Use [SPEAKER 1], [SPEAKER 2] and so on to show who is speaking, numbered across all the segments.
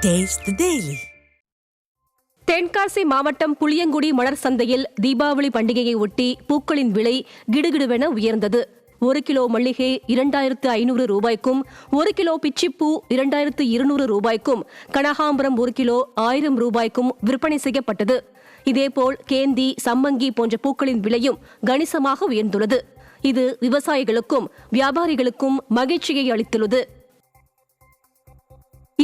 [SPEAKER 1] Taste the Daily.
[SPEAKER 2] Tenkasi மாவட்டம் புளியங்குடி மலர் சந்தையில் தீபாவளி பண்டிகையை ஒட்டி பூக்களின் விலை கிடுகிடுவென உயர்ந்தது. 1 கிலோ மல்லிகை 2500 ரூபாய்க்கும், 1 கிலோ பிச்சிப்பூ 2200 ரூபாய்க்கும், கனகாம்பரம் 1 கிலோ 1000 ரூபாய்க்கும் விற்பனை செய்யப்பட்டது. இதேபோல் கேந்தி, சம்மங்கி போன்ற பூக்களின் விலையும் கணிசமாக உயர்ந்துள்ளது. இது விவசாயிகளுக்கும் வியாபாரிகளுக்கும் மகிழ்ச்சியை அளித்துள்ளது.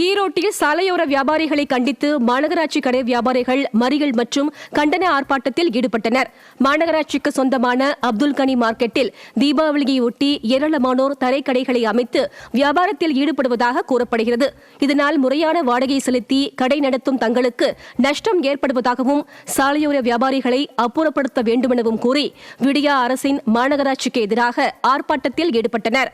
[SPEAKER 2] ஈரோட்டில் சாலையோர வியாபாரிகளை கண்டித்து மாநகராட்சி கடை வியாபாரிகள் மறியல் மற்றும் கண்டன ஆர்ப்பாட்டத்தில் ஈடுபட்டனர். மாநகராட்சிக்கு சொந்தமான அப்துல் கனி மார்க்கெட்டில் தீபாவளியையொட்டி ஏராளமானோர் தரைக்கடைகளை அமைத்து வியாபாரத்தில் ஈடுபடுவதாக கூறப்படுகிறது. இதனால் முறையான வாடகை செலுத்தி கடை நடத்தும் தங்களுக்கு நஷ்டம் ஏற்படுவதாகவும் சாலையோர வியாபாரிகளை அப்புறப்படுத்த வேண்டுமெனவும் கூறி விடியா அரசின் மாநகராட்சிக்கு எதிராக ஆர்ப்பாட்டத்தில் ஈடுபட்டனர்.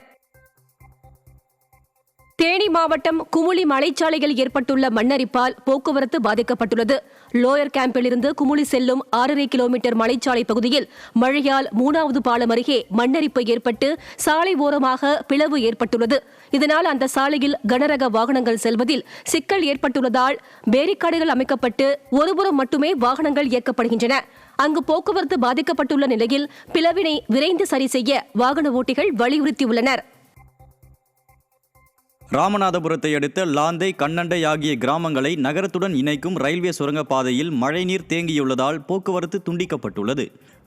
[SPEAKER 2] தேனி மாவட்டம் குமுளி மலைச்சாலையில் ஏற்பட்டுள்ள மண்ணரிப்பால் போக்குவரத்து பாதிக்கப்பட்டுள்ளது. லோயர் கேம்பிலிருந்து குமுளி செல்லும் 6.5 கிலோமீட்டர் மலைச்சாலை பகுதியில் மழையால் 3வது பாலம் அருகே மண்ணரிப்பு ஏற்பட்டு சாலை ஓரமாக பிளவு ஏற்பட்டுள்ளது. இதனால் அந்த சாலையில் கனரக வாகனங்கள் செல்வதில் சிக்கல் ஏற்பட்டுள்ளதால் பேரிகார்டுகள் அமைக்கப்பட்டு ஒருபுறம் மட்டுமே வாகனங்கள் இயக்கப்படுகின்றன. அங்கு போக்குவரத்து பாதிக்கப்பட்டுள்ள நிலையில் பிளவினை விரைந்து சரி செய்ய வாகன ஓட்டிகள் வலியுறுத்தியுள்ளனர்.
[SPEAKER 3] ராமநாதபுரத்தை அடுத்த லாந்தை, கண்ணண்டை ஆகிய கிராமங்களை நகரத்துடன் இணைக்கும் ரயில்வே சுரங்கப்பாதையில் மழைநீர் தேங்கியுள்ளதால் போக்குவரத்து துண்டிக்கப்பட்டுள்ளது.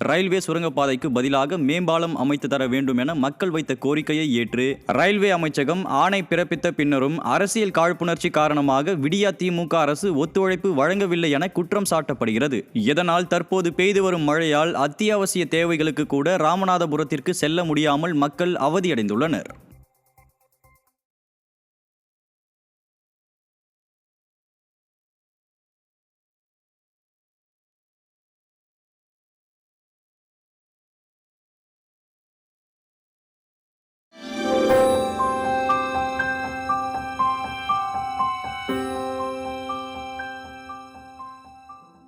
[SPEAKER 3] ரயில்வே சுரங்கப்பாதைக்கு பதிலாக மேம்பாலம் அமைத்து தர வேண்டும் என மக்கள் வைத்த கோரிக்கையை ஏற்று ரயில்வே அமைச்சகம் ஆணை பிறப்பித்த பின்னரும் அரசியல் காழ்ப்புணர்ச்சி காரணமாக விடியா திமுக அரசு ஒத்துழைப்பு வழங்கவில்லை என குற்றம் சாட்டப்படுகிறது. இதனால் தற்போது பெய்து வரும் மழையால் அத்தியாவசிய தேவைகளுக்கு கூட ராமநாதபுரத்திற்கு செல்ல முடியாமல் மக்கள் அவதியடைந்துள்ளனர்.